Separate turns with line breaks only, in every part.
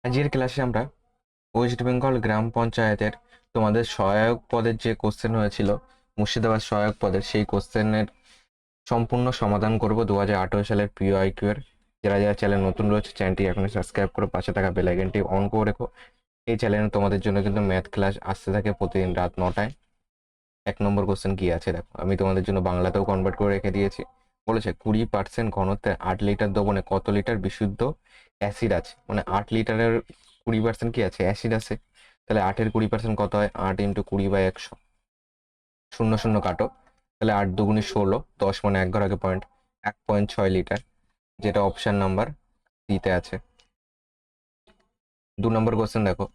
আজকের ক্লাসে আমরা ওয়েস্ট বেঙ্গল গ্রাম পঞ্চায়েতের তোমাদের সহায়ক পদের যে কোশ্চেন হয়েছিল, মুর্শিদাবাদ সহায়ক পদের, সেই কোশ্চেনের সম্পূর্ণ সমাধান করব 2018 সালের প্রিয় আইকিউ এর। যারা যারা চ্যানেল নতুন রয়েছে, চ্যানেলটি এখনই সাবস্ক্রাইব করে পাশে থাকা বেল আইকনটি অন করে রেখো। এই চ্যানেলে তোমাদের জন্য কিন্তু ম্যাথ ক্লাস আসতে থাকে প্রতিদিন রাত 9টায়। 1 নম্বর কোশ্চেন কি আছে দেখো, আমি তোমাদের জন্য বাংলাতেও কনভার্ট করে রেখে দিয়েছি। বলেছে 20% ঘনত্বে 8 লিটার দ্রবণে কত লিটার বিশুদ্ধ অ্যাসিড আছে। মানে 8 লিটারের 20% কি আছে, অ্যাসিড আছে। তাহলে 8-এর 20% কত হয়, 8 × 20/100। শূন্য শূন্য কাটো, তাহলে 8 দুগুণে 16, 10 মানে 1 ঘর আগে পয়েন্ট, 1.6 লিটার, যেটা অপশন নাম্বার সিতে আছে। 2 নম্বর কোশ্চেন দেখো,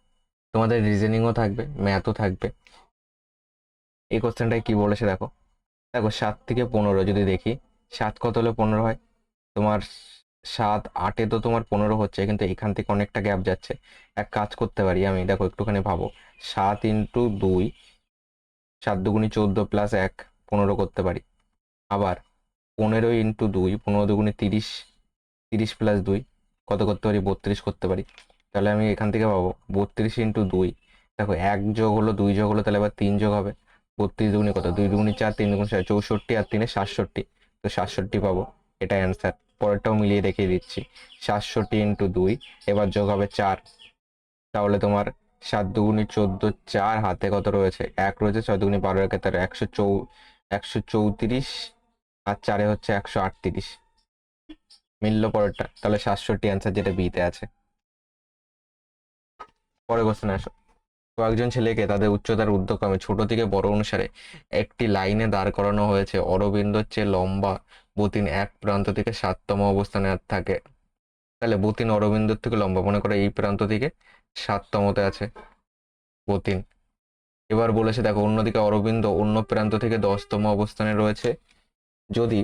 তোমাদের রিজনিংও থাকবে, ম্যাথও থাকবে। এই কোশ্চেনটায় কি বলেছে দেখো, 7 থেকে 15 যদি দেখি, 7 কত হলে 15 হয়, তোমার 7 8-এ তো তোমার 15 হচ্ছে, কিন্তু এখান থেকে অনেকটা গ্যাপ যাচ্ছে। এক কাজ করতে পারি আমি, দেখো একটুখানি ভাবো, 7 × 2, 7 দুগুণি 14 প্লাস 1, 15 করতে পারি। আবার 15 × 2, 15 দুগুণি 30, 30 প্লাস 2 কত করতে পারি, 32 করতে পারি। তাহলে আমি এখান থেকে পাবো 32 × 2, দেখো 1 যোগ হলো, 2 যোগ হলো, তাহলে আবার 3 যোগ হবে। 32 দুগুণি কত, 2 দুগুণি 4, 3 দুগুণি 4, 64, আর 3-এ 67, তো 67 পাবো। এটা অ্যান্সার। পরেরটাও মিলিয়ে দেখিয়ে দিচ্ছি, 67 × 2, এবার যোগ হবে 4, তাহলে তোমার 7 দুগুণি 14, 4 হাতে কত রয়েছে, 1 রয়েছে, 6 দুগুণি 12, একে তার 134, আর 4-এ হচ্ছে 138, মিললো পরেরটা। তাহলে 67 অ্যান্সার, যেটা বিতে আছে। পরের কোশ্চেন আসো, কয়েকজন ছেলেকে তাদের উচ্চতার ঊর্ধ্বক্রমে ছোট থেকে বড় অনুসারে একটি লাইনে দাঁড় করানো হয়েছে। অরবিন্দর চেয়ে লম্বা বতিন এক প্রান্ত থেকে 7তম অবস্থানে থাকে। তাহলে বতিন অরবিন্দর থেকে লম্বা, মনে করো এই প্রান্ত থেকে 7তমতে আছে বতিন। এবার বলেছে দেখো, অন্যদিকে অরবিন্দ অন্য প্রান্ত থেকে 10তম অবস্থানে রয়েছে। যদি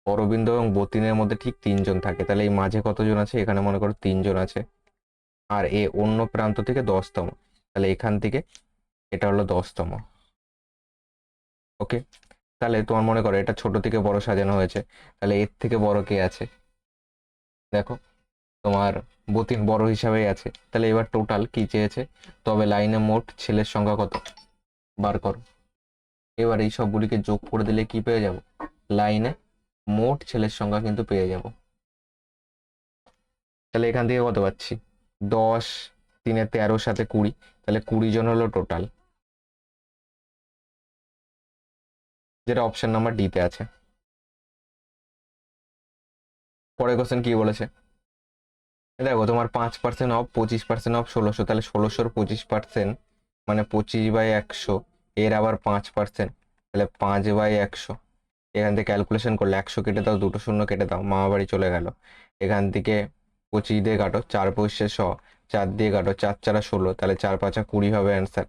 অরবিন্দ এবং বতিনের মধ্যে ঠিক 3জন থাকে, তাহলে এই মাঝে কতজন আছে, এখানে মনে করো 3জন আছে। আর এ অন্য প্রান্ত থেকে 10তম, তাহলে এখান থেকে এটা হলো 10তম। ওকে, তাহলে তোমার মনে করো এটা ছোট থেকে বড় সাজানো হয়েছে, তাহলে এর থেকে বড় কে আছে, দেখো তোমার বতিন বড় হিসাবেই আছে। তাহলে এবার টোটাল কি চেয়েছে, তবে লাইনে মোট ছেলের সংখ্যা কত বার করো। এবার এই সবগুলিকে যোগ করে দিলে কি পেয়ে যাব, লাইনে মোট ছেলের সংখ্যা কিন্তু পেয়ে যাব। তাহলে এখান থেকে কত পাচ্ছি, 10, 3-এ 13, সাথে 20, তাহলে 20 জন হলো টোটাল, যেটা অপশন নাম্বার ডিতে আছে। পরের কোশ্চেন কি বলেছে দেখো, তোমার 5% অফ, 25% অফ 1600, তাহলে 1600-র 25% মানে 25/100, এর আবার 5%, তাহলে 5/100। এখান থেকে ক্যালকুলেশন করলে 100 কেটে দাও, দুটো শূন্য কেটে দাও, মামা বাড়ি চলে গেল। এখান থেকে 25 দিয়ে কাটো, 4 পয়সা 100, 4 দিয়ে কাটো, 4 4 16, তাহলে 4 5 20 হবে অ্যান্সার,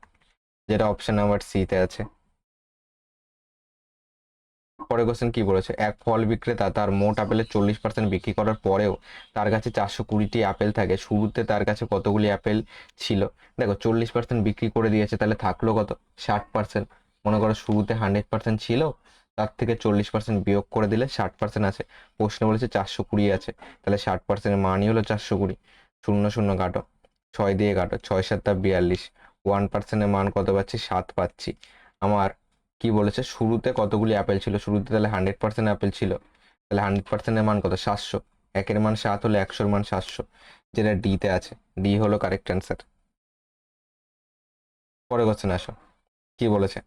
যেটা অপশন নাম্বার সিতে আছে। পরের কোশ্চেন কি বলেছে, এক ফল বিক্রেতা তার মোট আপেলের 40% বিক্রি করার পরেও তার কাছে 420টি আপেল থাকে। শুরুতে তার কাছে কতগুলি আপেল ছিল, দেখো 40% বিক্রি করে দিয়েছে, তাহলে থাকলো কত, 60%। মনে করো শুরুতে 100% ছিল, তার থেকে 40% বিয়োগ করে দিলে 60% আছে। প্রশ্নে বলেছে 420 আছে, তাহলে 60%-এর মানই হলো 420। শূন্য শূন্য কাটো, 6 দিয়ে কাটো, 6 7 42, 1%-এর মান কত পাচ্ছি, 7 পাচ্ছি। আমার কি বলেছে, শুরুতে কতগুলি আপেল ছিল, শুরুতে তাহলে 100% আপেল ছিল, তাহলে 100%-এর মান কত, 700। একের মান 7 হলে 100-র মান 700, যেটা ডিতে আছে। ডি হলো কারেক্ট অ্যান্সার। পরের কোশ্চেন আসো, কি বলেছে,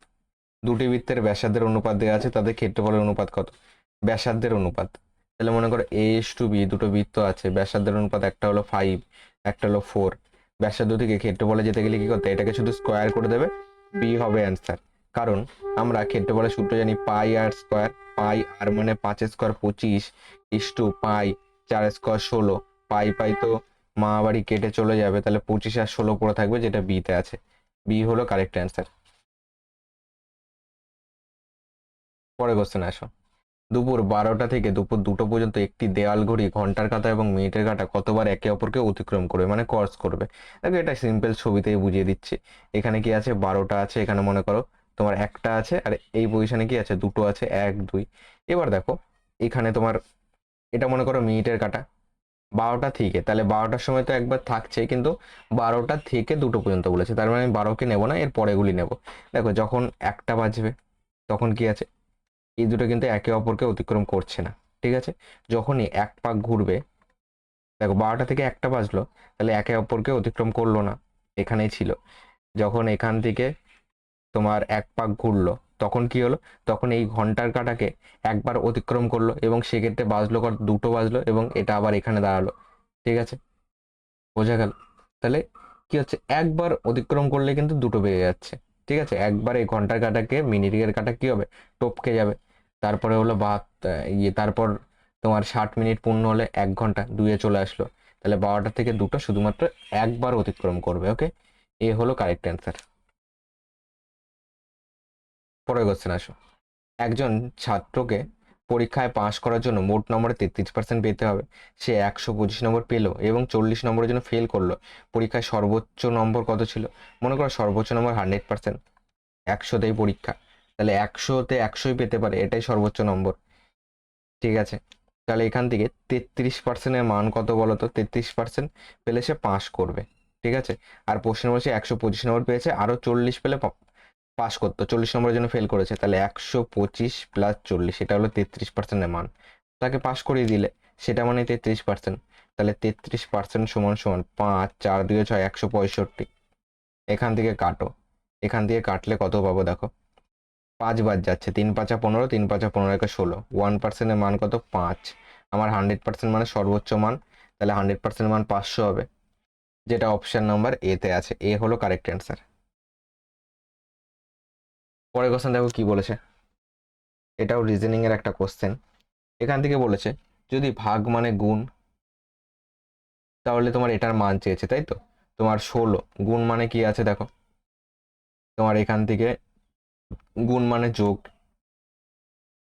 দুটি বৃত্তের ব্যাসার্ধের অনুপাত দেওয়া আছে, তাদের ক্ষেত্রফলের অনুপাত কত। ব্যাসার্ধের অনুপাত, তাহলে মনে করো A:B, দুটো বৃত্ত আছে, ব্যাসার্ধের অনুপাত একটা হলো 5, একটা হলো 4। ব্যাসার্ধ থেকে ক্ষেত্রফলে যেতে গেলে কি করতে, এটাকে শুধু স্কোয়ার করে দেবে, বি হবে অ্যান্সার। কারণ আমরা ক্ষেত্রফলের সূত্র জানি, পাই আর স্কোয়ার, পাই আর মানে 5 স্কোয়ার 25, পাই 4 স্কোয়ার 16, পাই পাই তো মামাবাড়ি কেটে চলে যাবে, তাহলে 25 আর 16 পড়ে থাকবে, যেটা বিতে আছে। বি হলো কারেক্ট অ্যান্সার। পরে কোশ্চেন আসো, দুপুর 12টা থেকে দুপুর 2টো পর্যন্ত একটি দেওয়াল ঘড়ি ঘন্টার কাঁটা এবং মিনিটের কাঁটা কতবার একে অপরকে অতিক্রম করবে, মানে ক্রস করবে। দেখো এটা সিম্পল ছবিতেই বুঝিয়ে দিচ্ছি। এখানে কি আছে, 12টা আছে, এখানে মনে করো তোমার একটা আছে, আর এই পজিশনে কি আছে, দুটো আছে, 1 2। এবার দেখো এখানে তোমার এটা মনে করো মিনিটের কাঁটা, 12টা থেকে, তাহলে 12টার সময় তো একবার থাকছে, কিন্তু 12টা থেকে 2টো পর্যন্ত বলেছে, তার মানে আমি 12কে নেবো না, এর পরেগুলি নেব। দেখো যখন 1টা বাজবে তখন কি আছে, এই দুটো কিন্তু একে অপরকে অতিক্রম করছে না, ঠিক আছে। যখনই এক পাক ঘুরবে, দেখো 12টা থেকে 1টা বাজলো, তাহলে একে অপরকে অতিক্রম করলো না, এখানেই ছিল। যখন এখান থেকে তোমার এক পাক ঘুরলো, তখন কি হলো, তখন এই ঘন্টার কাঁটাকে একবার অতিক্রম করলো, এবং সেক্ষেত্রে বাজলো কত, 2টো বাজলো, এবং এটা আবার এখানে দাঁড়ালো, ঠিক আছে, বোঝা গেল। তাহলে কি হচ্ছে, একবার অতিক্রম করলে কিন্তু 2টো বেজে যাচ্ছে, ঠিক আছে। একবার এই ঘন্টার কাঁটাকে মিনিটের কাঁটা কি হবে, টপকে যাবে। তারপরে হলো তারপর তোমার 60 মিনিট পূর্ণ হলে 1 ঘন্টা 2-এ চলে আসলো, তাহলে 12টা থেকে 2টো শুধুমাত্র একবার অতিক্রম করবে, ওকে। এ হলো কারেক্ট অ্যান্সার। পরের কোশ্চেন আসো। একজন ছাত্রকে পরীক্ষায় পাশ করার জন্য মোট নম্বরে 33% পেতে হবে। সে 125 নম্বর পেলো এবং 40 নম্বরের জন্য ফেল করলো। পরীক্ষায় সর্বোচ্চ নম্বর কত ছিল? মনে করো সর্বোচ্চ নম্বর 100%, 100তেই পরীক্ষা, তাহলে 100তে 100ই পেতে পারে, এটাই সর্বোচ্চ নম্বর, ঠিক আছে। তাহলে এখান থেকে 33%-এর মান কত বলো তো? 33% পেলে সে পাস করবে, ঠিক আছে। আর প্রশ্ন বলছে 125 নম্বর পেয়েছে, আরো 40 পেলে পাস করতো, 40 নম্বরের জন্য ফেল করেছে, তাহলে 125 প্লাস 40, এটা হলো 33%-এর মান। তাকে পাস করিয়ে দিলে সেটা মানে 33%, তাহলে 33% সমান সমান 5, 4 2 6, 165। এখান থেকে কাটো, এখান থেকে কাটলে কত পাবো দেখো, 5 বাদ যাচ্ছে, 3 5 15, 3 5 15 একে 16, 1%-এর মান কত, 5। আমার 100% মানে সর্বোচ্চ মান, তাহলে 100%-এর মান 500 হবে, যেটা অপশন নাম্বার এ তে আছে। এ হলো কারেক্ট অ্যান্সার। পরের কোশ্চেন দেখো কি বলেছে, এটাও রিজনিং এর একটা কোশ্চেন। এখান থেকে বলেছে যদি ভাগ মানে গুণ, তাহলে তোমার এটার মান চেয়েছে, তাই তো। তোমার 16 গুণ মানে কি আছে দেখো, তোমার এখান থেকে গুণ মানে যোগ,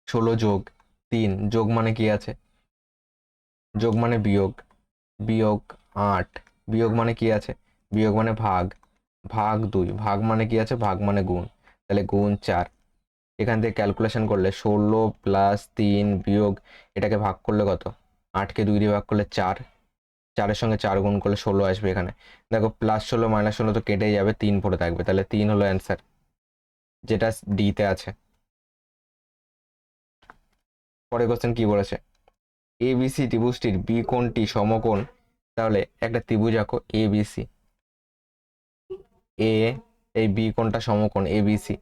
16 যোগ 3 যোগ মানে কি আছে, যোগ মানে বিয়োগ, বিয়োগ 8 বিয়োগ মানে কি আছে, বিয়োগ মানে ভাগ, ভাগ 2 ভাগ মানে কি আছে, ভাগ মানে গুণ, তাহলে গুণ 4। এখান থেকে ক্যালকুলেশন করলে 16 প্লাস 3 বিয়োগ, এটাকে ভাগ করলে কত, 8কে 2 দিয়ে ভাগ করলে 4, 4-এর সঙ্গে 4 গুণ করলে 16 আসবে এখানে। দেখো +16 -16 তো কেটেই যাবে, 3 পড়ে থাকবে, তাহলে 3 হলো অ্যান্সার, যেটা ডি তে আছে। পরের কোশ্চেন কি বলেছে, এবিসি ত্রিভুজটির বি কোণটি সমকোণ, তাহলে একটা ত্রিভুজ আঁকো এবিসি, এ এই বি কোণটা সমকোণ এবিসি,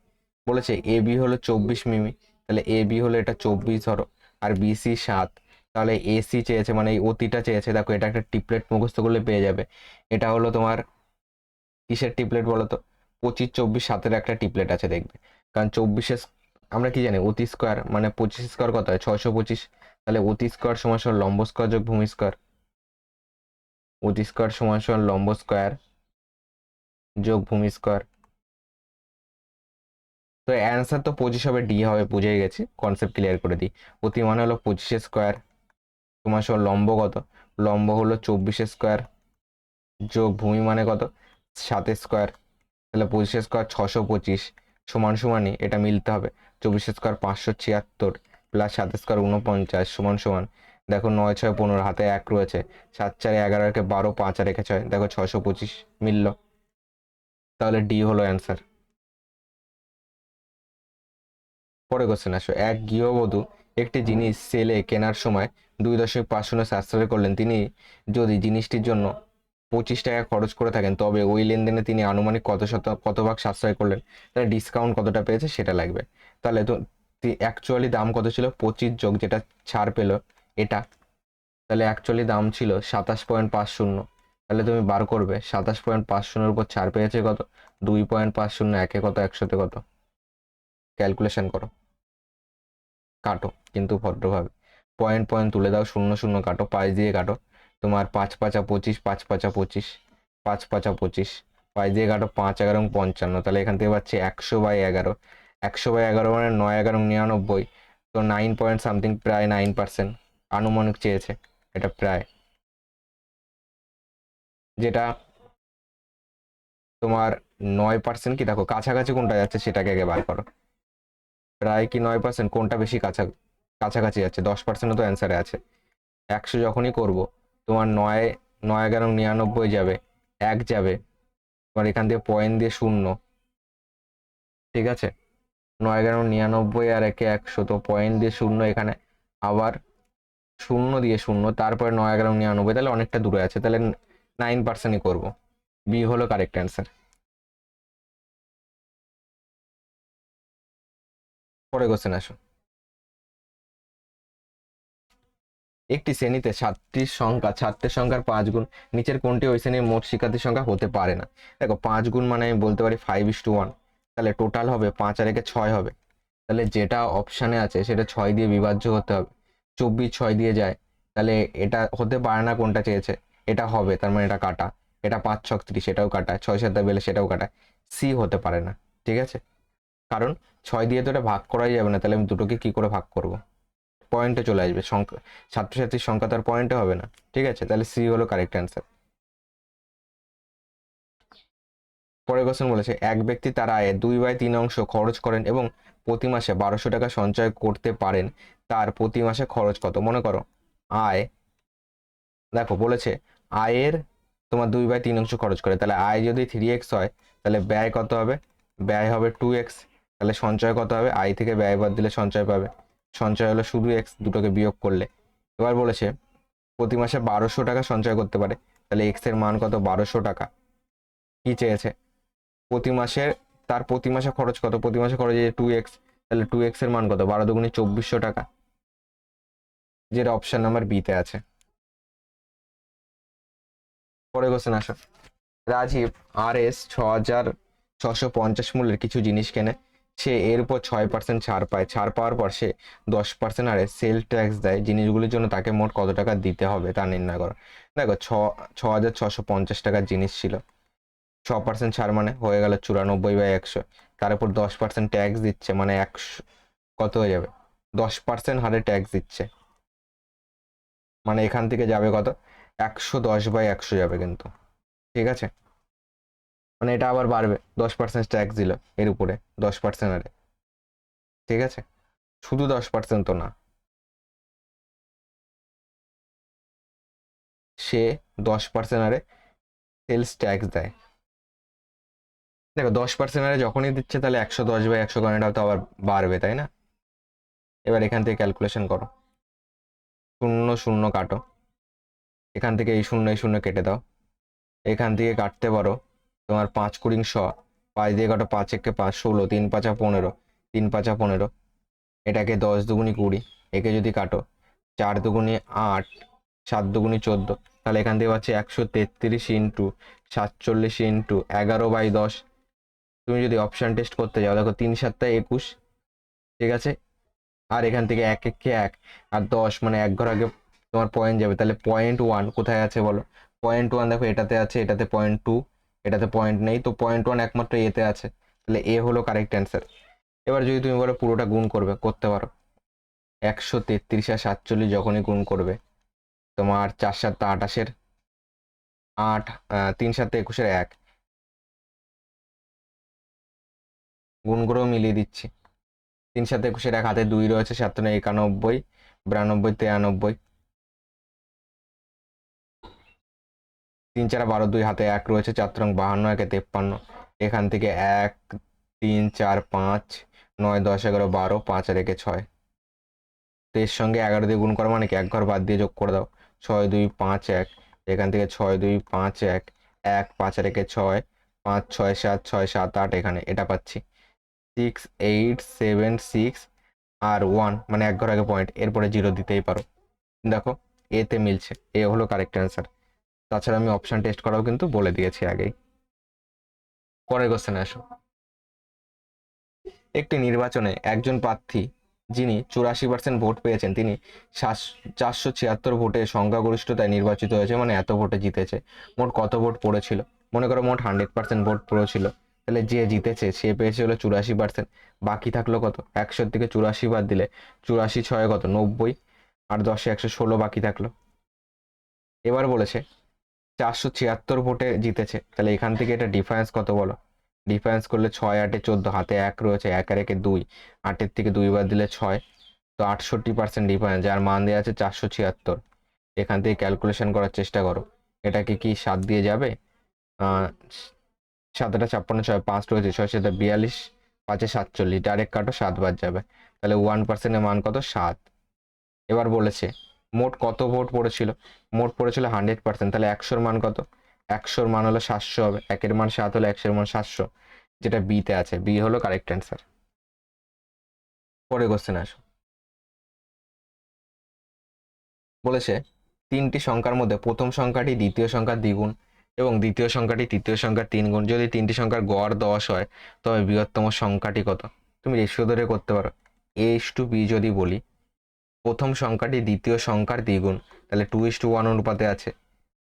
বলেছে এ বি হলো 24 মিমি, তাহলে এ বি হলো এটা 24 ধরো, আর বিসি 7, তাহলে এসি চেয়েছে, মানে এই অতিটা চেয়েছে, দেখো এটা একটা টিপলেট মুখস্থ করলে পেয়ে যাবে। এটা হলো তোমার কিসের টিপলেট বলো তো, 25 24 7-এর একটা টিপলেট আছে দেখবে, কারণ 24-এর আমরা কি জানি, অতি স্কোয়ার মানে 25 স্কোয়ার কত হয়, 625, তাহলে অতি স্কোয়ার সমান সমান লম্ব স্কোয়ার যোগ ভূমি স্কোয়ার, অতি স্কোয়ার সমান সমান লম্ব স্কোয়ার যোগ ভূমি স্কোয়ার। তো অ্যান্সার তো 25 হবে, ডি হবে, বুঝে গেছি, কনসেপ্ট ক্লিয়ার করে দিই। অতি মানে হলো 25 স্কোয়ার, তোমার সব লম্ব কত, লম্ব হলো 24 স্কোয়ার, যোগ ভূমি মানে কত, 7 স্কোয়ার, তাহলে 25 স্কোয়ার 625, সমান সমানই এটা মিলতে হবে, 24 স্কোয়ার 576 প্লাস 7 স্কোয়ার 49 সমান সমান, দেখো 9 6 15, হাতে 1 রয়েছে, 7 4 11 একে 12, 5 আর একে 6, দেখো 625 মিলল, তাহলে ডি হলো অ্যান্সার। পরে কোশ্চেন আসো, এক গৃহবধূ একটি জিনিস সেলে কেনার সময় 2.50 সাশ্রয় করলেন। তিনি যদি জিনিসটির জন্য 25 টাকা খরচ করে থাকেন, তবে ওই লেনদেনে তিনি আনুমানিক কত ভাগ সাশ্রয় করলেন, তাহলে ডিসকাউন্ট কতটা পেয়েছে সেটা লাগবে। তাহলে তো অ্যাকচুয়ালি দাম কত ছিল, 25 যোগ যেটা ছাড় পেলো এটা, তাহলে অ্যাকচুয়ালি দাম ছিল 27.50, তাহলে তুমি বার করবে 27.50-এর উপর ছাড় পেয়েছে কত, 2.50, একে কত, 100-তে কত, ক্যালকুলেশন করো, কাটো কিন্তু ভদ্রভাবে, পয়েন্ট পয়েন্ট তুলে দাও, 0 0 কাটো, 5 দিয়ে কাটো, তোমার 5 5 25, 5 5 25, 5 5 25, 5 দিয়ে কাটো, 5 11 55, তাহলে এখান থেকে পাচ্ছি 100/11, 100/11 মানে 9 11 99, তো 9 পয়েন্ট সামথিং, প্রায় 9%, আনুমানিক চেয়েছে, এটা প্রায়, যেটা তোমার 9% কি, দেখো কাছাকাছি কোনটা যাচ্ছে সেটাকে আগে বার করো, প্রায় কি 9%, কোনটা বেশি কাছাকাছি যাচ্ছে, 10%ও তো অ্যান্সারে আছে। 100 যখনই করব, তোমার 9 9 11 99 যাবে, 1 যাবে, তোমার এখান থেকে পয়েন্ট দিয়ে 0, ঠিক আছে, 9 11 99 আর 1 100, তো পয়েন্ট দিয়ে 0 এখানে, আবার 0 দিয়ে 0, তারপরে 9 11 99, তাহলে অনেকটা দূরে আছে, তাহলে 9%ই করবো। বি হলো কারেক্ট অ্যান্সার। পরে কোশ্চেন আসো। একটি শ্রেণীতে ছাত্রীর সংখ্যার 5 গুণ, নিচের কোনটি ওই শ্রেণীর মোট শিক্ষার্থীর সংখ্যা হতে পারে না? দেখো 5 গুণ মানে আমি বলতে পারি 5:1, তাহলে টোটাল হবে 5 আর 1 6 হবে, তাহলে যেটা অপশানে আছে সেটা 6 দিয়ে বিভাজ্য হতে হবে, 24 6 দিয়ে যায়, তাহলে এটা হতে পারে না কোনটা চেয়েছে, এটা হবে, তার মানে এটা কাটা, এটা 5 6 30, এটাও কাটা, 6 7 বেলে সেটাও কাটা, সি হতে পারে না, ঠিক আছে, কারণ 6 দিয়ে তো এটা ভাগ করাই যাবে না, তাহলে আমি দুটোকে কি করে ভাগ করব, পয়েন্টে চলে আসবে, সংখ্যা ছাত্রছাত্রীর সংখ্যা তার পয়েন্টে হবে না, ঠিক আছে, তাহলে সি হলো কারেক্ট অ্যান্সার। পরের কোশ্চেন বলেছে, এক ব্যক্তি তার আয়ের 2/3 অংশ খরচ করেন এবং প্রতি মাসে 1200 টাকা সঞ্চয় করতে পারেন, তার প্রতি মাসে খরচ কত? মনে করো আয়, দেখো বলেছে আয়ের তোমার 2/3 অংশ খরচ করে, তাহলে আয় যদি 3x হয়, তাহলে ব্যয় কত হবে? ব্যয় হবে 2x, তাহলে সঞ্চয় কত হবে? আয় থেকে ব্যয় বাদ দিলে সঞ্চয় পাবে, সঞ্চয় হলো শুধু x, দুটোকে বিয়োগ করলে। এবার বলেছে প্রতি মাসে 1200 টাকা সঞ্চয় করতে পারে, তাহলে x এর মান কত? 1200 টাকা। কি চেয়েছে? প্রতি মাসের, তার প্রতি মাসে খরচ কত? প্রতি মাসে খরচ 2x, তাহলে 2x এর মান কত? 12 দুগুণে 2400 টাকা, যেটা অপশন নাম্বার বিতে আছে। পরে কোশ্চেন আসো। রাজীব RS 6650 মূল্যের কিছু জিনিস কেনে, সে এর উপর 6% ছাড় পায়, ছাড় পাওয়ার পর সে 10% হারে সেল ট্যাক্স দেয়, জিনিসগুলির জন্য তাকে মোট কত টাকা দিতে হবে তা নির্ণয় করো। দেখো 6650 টাকার জিনিস ছিল, 6% ছাড় মানে হয়ে গেল 94/100, তার উপর 10% ট্যাক্স দিচ্ছে, মানে 100 কত হয়ে যাবে? 10% হারে ট্যাক্স দিচ্ছে, মানে এখান থেকে যাবে কত? 110/100 যাবে কিন্তু, ঠিক আছে, মানে এটা আবার বাড়বে, 10% ট্যাক্স দিল এর উপরে 10% হারে, ঠিক আছে, শুধু 10% তো না, সে 10% হারে সেলস ট্যাক্স দেয়। দেখো 10% হারে যখনই দিচ্ছে, তাহলে 110/100 কারণ এটা তো আবার বাড়বে, তাই না? এবার এখান থেকে ক্যালকুলেশন করো, 0 0 কাটো, এখান থেকে এই 0 এই 0 কেটে দাও, এখান থেকে কাটতে পারো তোমার 5 কুড়ি 100, 5 দিয়ে কাটো, 5 একে 5 16, 3 5 15, 3 5 15, এটাকে 10 দুগুনি 20, একে যদি কাটো 4 দুগুনি 8, 7 দুগুনি 14, তাহলে এখান থেকে পাচ্ছি 133 ইন্টু 47 ইন্টু 11/10। তুমি যদি অপশন টেস্ট করতে যাও, দেখো 3 7 21, ঠিক আছে, আর এখান থেকে 1 1 1 আর 10, মানে এক ঘর আগে তোমার পয়েন্ট যাবে, তাহলে 0.1 কোথায় আছে বলো? 0.1 দেখো এটাতে আছে, এটাতে 0.2, এটাতে পয়েন্ট নেই, তো 0.1 একমাত্র এতে আছে, তাহলে এ হলো কারেক্ট অ্যান্সার। এবার যদি তুমি বলো পুরোটা গুণ করবে, করতে পারো, 133 আর 47 যখনই গুণ করবে, তোমার 4 7 28-এর 8, 3 7 21-এর 1, গুণ করেও মিলিয়ে দিচ্ছি, 3 7 21-এর 1 হাতে 2 রয়েছে, 7 9 91, 92 93, 3 4 12, 2 হাতে 1 রয়েছে, 4 52, 1 53, এখান থেকে 1 3 4 5 9 10 11 12, 5 আর 1 6, তো এর সঙ্গে 11 দিয়ে গুণ করা মানে কি 1 ঘর বাদ দিয়ে যোগ করে দাও, 6 2 5 1, এখান থেকে 6 2 5 1 1, 5 আর 1 6, 5 6 7 6 7 8, এখানে এটা পাচ্ছি 6 8 7 6 আর 1, মানে 1 ঘর আগে পয়েন্ট, এরপরে 0 দিতেই পারো, দেখো এতে মিলছে, এ হলো কারেক্ট অ্যান্সার। তাছাড়া আমি অপশন টেস্ট করাও কিন্তু বলে দিয়েছি আগেই। পরের কোশ্চেনে আসো। একটি নির্বাচনে একজন প্রার্থী যিনি 84% ভোট পেয়েছেন, তিনি 476 ভোটে সংখ্যাগরিষ্ঠতায় নির্বাচিত হয়েছে, মানে এত ভোটে জিতেছে, মোট কত ভোট পড়েছিল? মনে করো মোট 100% ভোট পড়েছিল, তাহলে যে জিতেছে সে পেয়েছে হলো 84%, বাকি থাকলো কত? 100 থেকে 84 বাদ দিলে 84 6 কত? 90, আর 10-এ 116 বাকি থাকলো। এবার বলেছে 476 ভোটে জিতেছে, তাহলে এখান থেকে এটা ডিফারেন্স কত বলো? ডিফারেন্স করলে 6 8 14, হাতে 1 রয়েছে, 1 আর 1 2, 8-এর থেকে 2 বাদ দিলে 6, তো 68% ডিফারেন্স, যার মান দেওয়া আছে 476। এখান থেকে ক্যালকুলেশন করার চেষ্টা করো। এটাকে কি 7 দিয়ে যাবে? 7টা 56, 6 5 রয়েছে, 6 7 42, 5 47, ডাইরেক্ট কাটো 7 বাদ যাবে। তাহলে 1%-এর মান কত? 7। এবার বলেছে মোট কত ভোট পড়েছিল? মোট পড়েছিল 100%, তাহলে 100-র মান কত? 100-র মান হলো 700 হবে। 1-এর মান 7 হলে 100-এর মান 700, যেটা বিতে আছে। বি হলো কারেক্ট অ্যান্সার। পরে কোশ্চেন আসো। বলেছে 3টি সংখ্যার মধ্যে প্রথম সংখ্যাটি দ্বিতীয় সংখ্যার দ্বিগুণ এবং দ্বিতীয় সংখ্যাটি তৃতীয় সংখ্যার 3 গুণ। যদি 3টি সংখ্যার গড় 10 হয় তবে বৃহত্তম সংখ্যাটি কত? তুমি রেশিও ধরে করতে পারো। a:b যদি বলি, প্রথম সংখ্যাটি দ্বিতীয় সংখ্যার দ্বিগুণ, তাহলে 2:1 অনুপাতে আছে।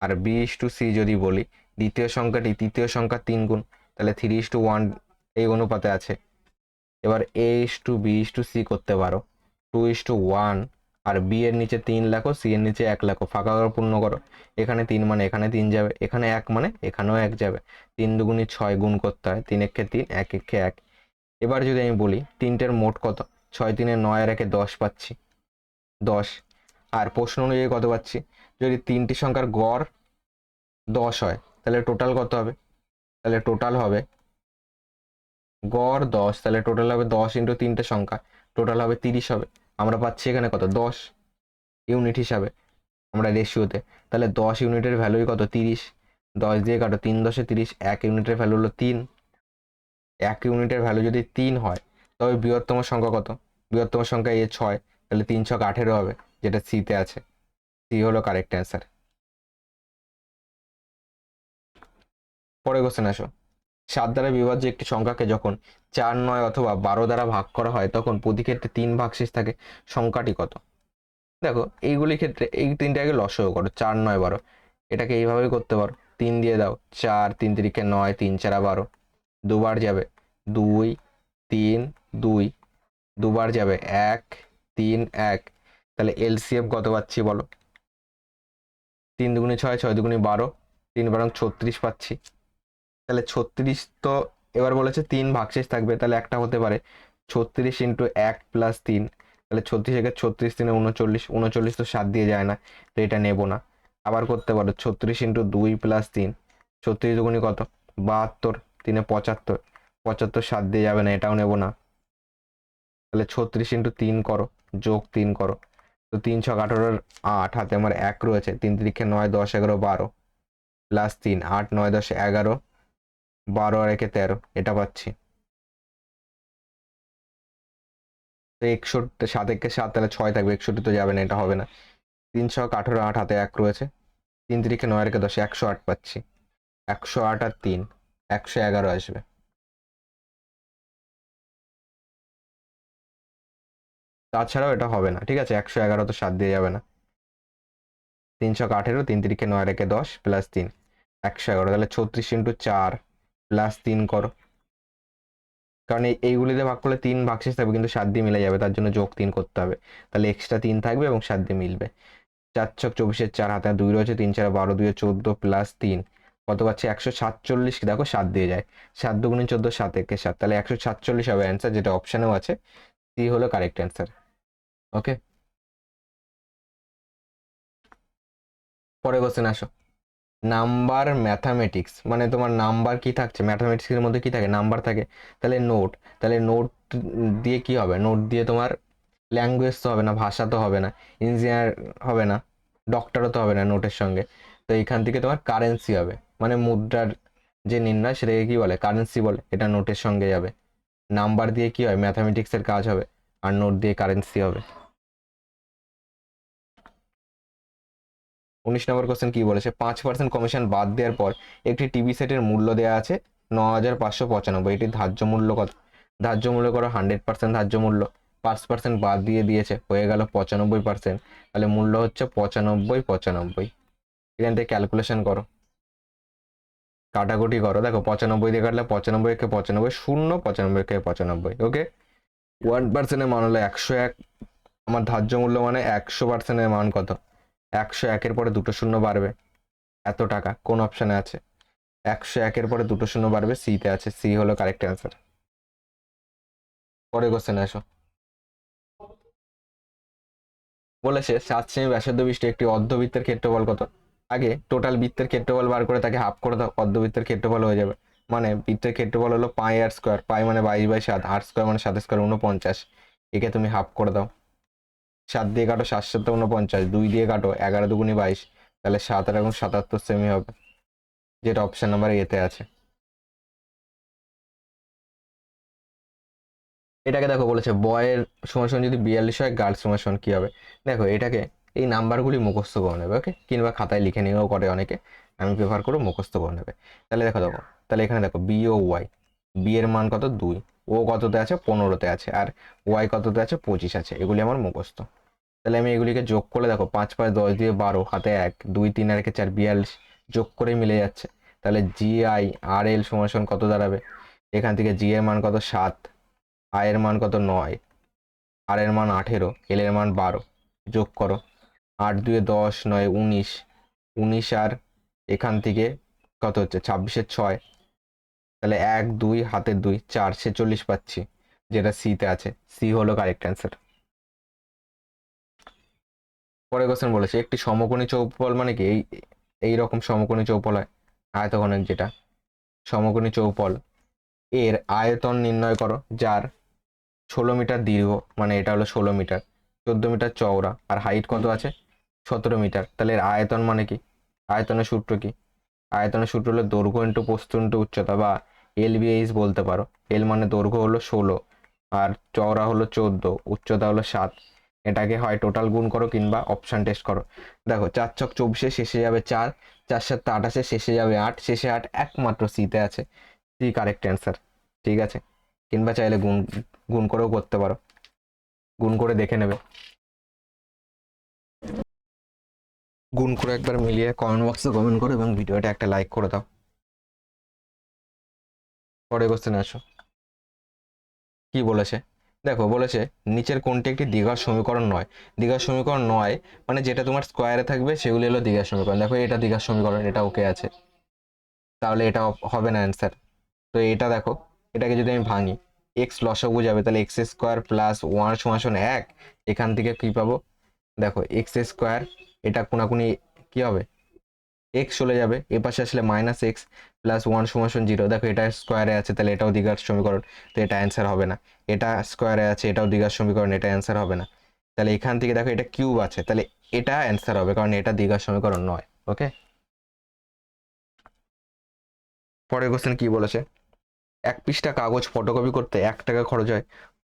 আর b:c যদি বলি, দ্বিতীয় সংখ্যাটি তৃতীয় সংখ্যার 3 গুণ, তাহলে 3:1 এই অনুপাতে আছে। এবার a:b:c করতে পারো। 2:1 আর b এর নিচে 3 লেখো, c এর নিচে 1 লেখো, ফাঁকা ঘর পূর্ণ করো। এখানে 3 মানে এখানে 3 যাবে, এখানে 1 মানে এখানেও 1 যাবে। 3 দুগুণী 6 গুণ করতে হয়, 3 একে 3, 1 একে 1। এবার যদি আমি বলি 3টের মোট কত? 6 3 9 আর 1 10 পাচ্ছি, 10। আর প্রশ্ন অনুযায়ী কত পাচ্ছি? যদি 3টি সংখ্যার গড় 10 হয় তাহলে টোটাল কত হবে? তাহলে টোটাল হবে গড় 10, তাহলে টোটাল হবে 10 ইন্টু 3টে সংখ্যা, টোটাল হবে 30 হবে। আমরা পাচ্ছি এখানে কত? 10 ইউনিট হিসাবে, আমরা রেশিওতে। তাহলে 10 ইউনিটের ভ্যালুই কত? 30। 10 দিয়ে কাটো, 3 10 30, 1 ইউনিটের ভ্যালু হলো 3। 1 ইউনিটের ভ্যালু যদি 3 হয় তবে বৃহত্তম সংখ্যা কত? বৃহত্তম সংখ্যা 6, তাহলে 3 ছক 18 হবে, যেটা সিতে আছে। সি হলো কারেক্ট অ্যান্সার। পরে কোশ্চেন আসো। 7 দ্বারা বিভাজ্য একটি সংখ্যাকে যখন 4, 9 অথবা 12 দ্বারা ভাগ করা হয় তখন প্রতি ক্ষেত্রে 3 ভাগশেষ থাকে, সংখ্যাটি কত? দেখো এইগুলির ক্ষেত্রে এই 3টাকে লসাগু করো, 4 9 12। এটাকে এইভাবেই করতে পারো, 3 দিয়ে দাও, 4 3 3 9, 3 4 12, দুবার যাবে 2 3 2, দুবার যাবে 1 3 1। তাহলে এলসিএম কত পাচ্ছি বলো? 3 দুগুণে 6, 6 দুগুণে 12, 3 12 36 পাচ্ছি। তাহলে 36 তো এবার বলেছে 3 ভাগশেষ থাকবে, তাহলে একটা হতে পারে 36 ইন্টু 1 প্লাস 3। তাহলে 36 একে 36 3 39, 39 তো 7 দিয়ে যায় না, তো এটা নেব না। আবার করতে পারো 36 ইন্টু 2 প্লাস 3, 36 দুগুণি কত? 72, 3 75, 75 7 দিয়ে যাবে না, এটাও নেব না। তাহলে 36 ইন্টু 3 করো, যোগ 3 করো, তো 3 6 18, 8 হাতে আমার 1 রয়েছে, 3 3 9 10 11 12, প্লাস 3 8 9 10 11, 12 আর 1 13, এটা পাচ্ছি। তো 61, 7 1 7, তাহলে 6 থাকবে, 61 তো যাবে না, এটা হবে না। 3 6 18, 8 হাতে 1 রয়েছে, 3 3 9 আর 10, 108 পাচ্ছি। 108 আর 3 111 আসবে। তাছাড়াও এটা হবে না, ঠিক আছে? 111 তো 7 দিয়ে যাবে না। 3 6 18, 3 3 9 আর 10 প্লাস 3 111, তাহলে 36 ইন্টু 4 প্লাস 3 করো, কারণ এইগুলিতে ভাগ করলে 3 ভাগশেষ থাকবে কিন্তু 7 দিয়ে মিলে যাবে, তার জন্য যোগ 3 করতে হবে। তাহলে এক্সট্রা 3 থাকবে এবং 7 দিয়ে মিলবে। 4 ছক 24, 4 হাতে 2 রয়েছে, 3 4 12, 2 14 প্লাস 3 কত পাচ্ছি? 147। দেখো 7 দিয়ে যায়, 7 দুগুণে 14, 7 1 7, তাহলে 147 হবে অ্যান্সার, যেটা অপশানেও আছে। সি হলো কারেক্ট অ্যান্সার। ওকে, পরে কোশ্চেন আসো। নাম্বার ম্যাথামেটিক্স মানে তোমার নাম্বার কি থাকছে? ম্যাথামেটিক্সের মধ্যে কি থাকে? নাম্বার থাকে। তাহলে নোট, তাহলে নোট দিয়ে কি হবে? নোট দিয়ে তোমার ল্যাঙ্গুয়েজ তো হবে না, ভাষা তো হবে না, ইঞ্জিনিয়ার হবে না, ডক্টরও তো হবে না নোটের সঙ্গে। তো এইখান থেকে তোমার কারেন্সি হবে, মানে মুদ্রার যে নির্ণয় সেটাকে কি বলে? কারেন্সি বলে। এটা নোটের সঙ্গে যাবে। নাম্বার দিয়ে কি হয়? ম্যাথামেটিক্সের কাজ হবে, আর নোট দিয়ে কারেন্সি হবে। 19 নম্বর কোশ্চেন কি বলেছে? 5% কমিশন বাদ দেওয়ার পর একটি টিভি সেটের মূল্য দেওয়া আছে 9,595। এটির ধার্য মূল্য কত? ধার্য মূল্য করো 100% ধার্য মূল্য, 5% বাদ দিয়ে দিয়েছে, হয়ে গেল 95%। তাহলে মূল্য হচ্ছে 95 95। এখান থেকে ক্যালকুলেশন করো, কাটাকুটি করো। দেখো 95 দিয়ে কাটলে 95 কে 95, 0 95 কে 95। ওকে, 1%-এর মান হলো 101। আমার ধার্য মূল্য মানে 100%-এর মান কত? 101-এর পরে দুটো শূন্য বাড়বে, এত টাকা কোন অপশানে আছে? 101-এর পরে দুটো শূন্য বাড়বে, সিতে আছে। সি হলো কারেক্ট অ্যান্সার। পরে কোশ্চেন আসো। বলেছে 7 সেমি ব্যাসার্ধ বিশিষ্ট একটি অর্ধবৃত্তের ক্ষেত্রফল কত। আগে টোটাল বৃত্তের ক্ষেত্রফল বার করে তাকে হাফ করে দাও, অর্ধবৃত্তের ক্ষেত্রফল হয়ে যাবে। মানে বৃত্তের ক্ষেত্রফল হলো পাই আর স্কোয়ার, পাই মানে 22/7, আর স্কোয়ার মানে 7 স্কোয়ার 49, একে তুমি হাফ করে দাও। 7 দিয়ে কাটো 7 7 49, 2 দিয়ে কাটো 11 2 22, তাহলে 7 আর 77 সেমি হবে, যেটা অপশন নাম্বার এতে আছে। এটাকে দেখো বলেছে বয়ের সমান সমান যদি 42 হয় গার্লস সমান সমান কি হবে। দেখো এটাকে এই নাম্বারগুলি মুখস্থ করে নেবে, ওকে, কিংবা খাতায় লিখে নিয়েও করে অনেকে, আমি প্রেফার করে মুখস্থ করে নেবে। তাহলে দেখো, তাহলে এখানে দেখো বি ও ওয়াই, বি এর মান কত 2, ও কততে আছে 15তে আছে, আর ওয়াই কততে আছে 25 আছে, এগুলি আমার মুখস্থ। তাহলে আমি এগুলিকে যোগ করলে দেখো 5 5 10 দিয়ে 12, হাতে 1 2 3 আর 1 4 42, যোগ করে মিলে যাচ্ছে। তাহলে জি আই আর এল সমান সমান কত দাঁড়াবে, এখান থেকে জি এর মান কত 7, আই এর মান কত 9, আর এর মান 18, এল এর মান 12, যোগ করো 8 2 10 9 19, 19 আর এখান থেকে কত হচ্ছে 26 6, তাহলে 1 2 হাতের 2 4 46 পাচ্ছি, যেটা সিতে আছে, সি হলো কারেক্ট অ্যান্সার। পরের কোশ্চেন বলেছে একটি সমকোণী চৌপল মানে কি, এই রকম সমকোণী চৌপল হয় আয়তঘনের, যেটা সমকোণী চৌপল এর আয়তন নির্ণয় করো, যার 16 মিটার দীর্ঘ, মানে এটা হলো 16 মিটার, 14 মিটার চওড়া, আর হাইট কত আছে 17 মিটার। তাহলে এর আয়তন মানে কি, আয়তনের সূত্র কি, আয়তনের সূত্র হলো দৈর্ঘ্য ইন্টু প্রস্থ ইন্টু উচ্চতা, বা এলবিএইচ বলতে পারো। এল মানে দৈর্ঘ্য হলো 16, আর চওড়া হলো 14, উচ্চতা হলো 7। এটাকে হয় টোটাল গুণ করো কিংবা অপশন টেস্ট করো। দেখো 4 ছক 24, শেষে যাবে 4, 4 7 28, শেষে যাবে 8, শেষে 8 একমাত্র সিতে আছে, সি কারেক্ট অ্যান্সার। ঠিক আছে, কিংবা চাইলে গুণ গুণ করেও করতে পারো, গুণ করে দেখে নেবে, গুণ করে একবার মিলিয়ে কমেন্ট বক্সে কমেন্ট করো এবং ভিডিওটা একটা লাইক করে দাও। পরে কোশ্চেনে আসো, কি বলেছে। দেখো বলেছে নিচের কোনটি একটি দ্বিঘাত সমীকরণ নয়। দ্বিঘাত সমীকরণ নয় মানে যেটা তোমার স্কোয়ারে থাকবে সেগুলি হলো দ্বিঘাত সমীকরণ। দেখো এটা দ্বিঘাত সমীকরণ, এটা ওকে আছে, তাহলে এটা হবে না অ্যান্সার। তো এটা দেখো, এটাকে যদি আমি ভাঙি, এক্স লসাগু যাবে, তাহলে এক্স স্কোয়ার প্লাস ওয়ান সমান 1, এখান থেকে কি পাবো, দেখো এক্স স্কোয়ার, এটা কোনাকুনি কি হবে, এক্স চলে যাবে, এ পাশে আসলে মাইনাস এক্স প্লাস ওয়ান সমান 0। দেখো এটা স্কোয়ারে আছে, তাহলে এটাও দ্বিঘাত সমীকরণ, তো এটা অ্যান্সার হবে না। এটা স্কোয়ারে আছে, এটাও দ্বিঘাত সমীকরণ, এটা অ্যান্সার হবে না। তাহলে এখান থেকে দেখো এটা কিউব আছে, তাহলে এটা অ্যান্সার হবে, কারণ এটা দ্বিঘাত সমীকরণ নয়। ওকে, পরের কোশ্চেন কি বলেছে, 1 পৃষ্ঠা কাগজ ফটোকপি করতে 1 টাকা খরচ হয়,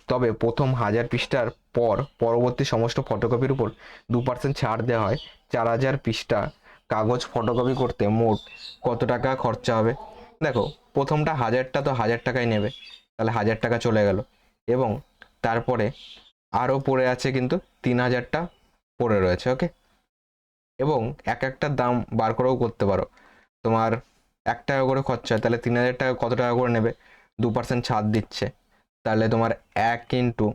তবে প্রথম 1000 পৃষ্ঠার পর পরবর্তী সমস্ত ফটোকপির উপর 2% ছাড় দেওয়া হয়। 4000 পৃষ্ঠা কাগজ ফটোকপি করতে মোট কত টাকা খরচা হবে। দেখো প্রথমটা 1000টা, তো 1000 টাকাই নেবে, তাহলে 1000 টাকা চলে গেল, এবং তারপরে আরও পড়ে আছে কিন্তু 3000টা পড়ে রয়েছে। ওকে, এবং এক একটার দাম বার করেও করতে পারো, তোমার 1 টাকা করে খরচা হয়, তাহলে 3000 টাকা কত টাকা করে নেবে, 2% ছাড় দিচ্ছে, তাহলে তোমার 1 ইন্টু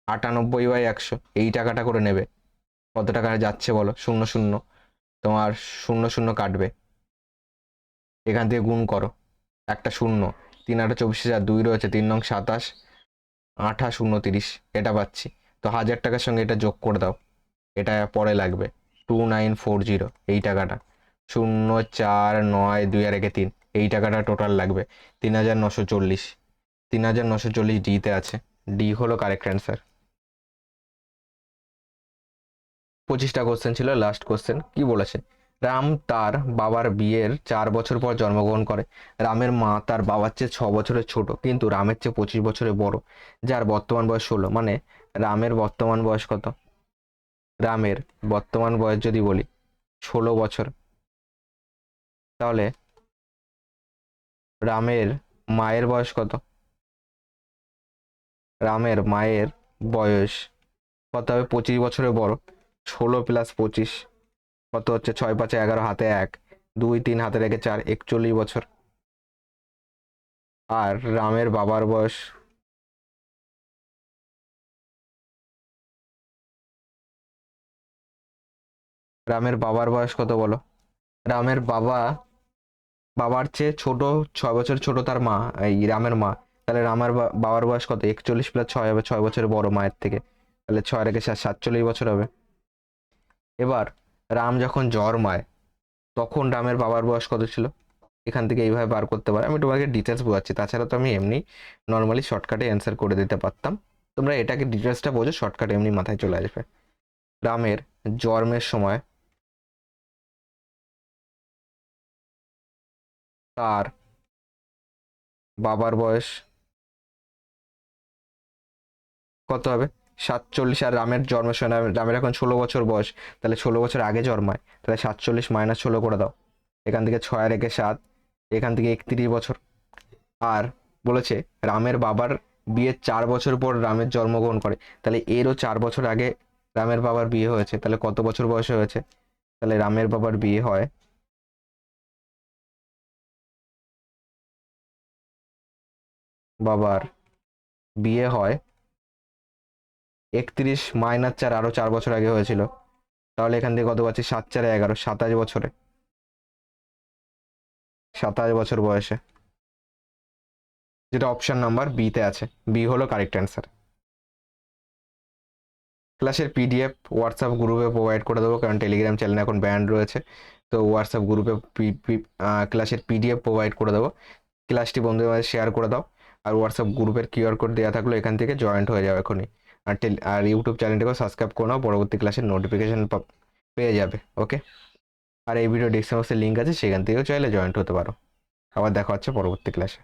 98/100 এই টাকাটা করে নেবে। কত টাকা যাচ্ছে বলো, 0 0, তোমার 0 0 কাটবে, এখান থেকে গুণ করো, একটা 0, 3 8 24, 2 রয়েছে, 3 9 27, 8 8 0 30, এটা পাচ্ছি। তো 1000 টাকার সঙ্গে এটা যোগ করে দাও, এটা পরে লাগবে 2940, এই টাকাটা 0 4 9 2 আর 1 3, এই টাকাটা টোটাল লাগবে 3940, 3940 ডিতে আছে, ডি হলো কারেক্ট অ্যান্সার। 25টা কোশ্চেন ছিল, লাস্ট কোশ্চেন কি বলেছে, রাম তার বাবার বিয়ের 4 বছর পর জন্মগ্রহণ করে। রামের মা তার বাবার চেয়ে 6 বছরের ছোট কিন্তু রামের চেয়ে 25 বছরের বড়, যার বর্তমান বয়স 16। মানে রামের বর্তমান বয়স কত, রামের বর্তমান বয়স যদি বলি 16 বছর, তাহলে রামের মায়ের বয়স কত, রামের মায়ের বয়স কত হবে, 25 বছরের বড়, 16 + 25 কত হচ্ছে, 6 5 11, হাতে 1 2 3 হাতে রেখে 4, 41 বছর। আর রামের বাবার বয়স, রামের বাবার বয়স কত বলো, রামের বাবার চেয়ে ছোট, 6 বছর ছোট তার মা, এই রামের মা, তাহলে রামের বাবার বয়স কত, 41 + 6 হবে, 6 বছরের বড় মায়ের থেকে, তাহলে 6 রেখে 47 বছর হবে। এবার রাম যখন জন্মায় তখন রামের বাবার বয়স কত ছিল? এখান থেকে এইভাবে বার করতে পারো। আমি তোমাকে ডিটেলস বোঝাচ্ছি, তাছাড়া তো আমি এমনি নর্মালি শর্টকাটে অ্যান্সার করে দিতে পারতাম। তোমরা এটাকে ডিটেলসটা বোঝো, শর্টকাটে এমনি মাথায় চলে আসবে। রামের জন্মের সময় তার বাবার বয়স কত হবে? 47। আর রামের জন্মের সময় রামের এখন 16 বছর বয়স, তাহলে 16 বছর আগে জন্মায়, তাহলে 47 - 16 করে দাও। এখান থেকে 6 রেখে 7, এখান থেকে 31 বছর। আর বলেছে রামের বাবার বিয়ের 4 বছর পর রামের জন্মগ্রহণ করে, তাহলে এরও 4 বছর আগে রামের বাবার বিয়ে হয়েছে, তাহলে কত বছর বয়সে হয়েছে? তাহলে রামের বাবার বিয়ে হয়, বাবার বিয়ে হয় 31 - 4, আরো 4 বছর আগে হয়েছিল, তাহলে এখান থেকে কত পাচ্ছি? 7 - 4 = 11, 27 বছরে, 27 বছর বয়সে, যেটা অপশন নাম্বার বিতে আছে। বি হলো কারেক্ট অ্যান্সার। ক্লাসের পিডিএফ হোয়াটসঅ্যাপ গ্রুপে প্রোভাইড করে দেবো, কারণ টেলিগ্রাম চ্যানেল এখন ব্যান্ড রয়েছে। তো হোয়াটসঅ্যাপ গ্রুপে ক্লাসের পিডিএফ প্রোভাইড করে দেবো। ক্লাসটি বন্ধুদের মাঝে শেয়ার করে দাও। আর হোয়াটসঅ্যাপ গ্রুপের কিউআর কোড দেওয়া থাকলো, এখান থেকে জয়েন্ট হয়ে যাবে এখনই। আর ইউটিউব চ্যানেলটিকেও সাবস্ক্রাইব করে নাও, পরবর্তী ক্লাসের নোটিফিকেশন পেয়ে যাবে। ওকে, আর এই ভিডিও ডিসক্রিপশনে লিঙ্ক আছে, সেখান থেকেও চাইলে জয়েন্ট হতে পারো। আবার দেখা হচ্ছে পরবর্তী ক্লাসে।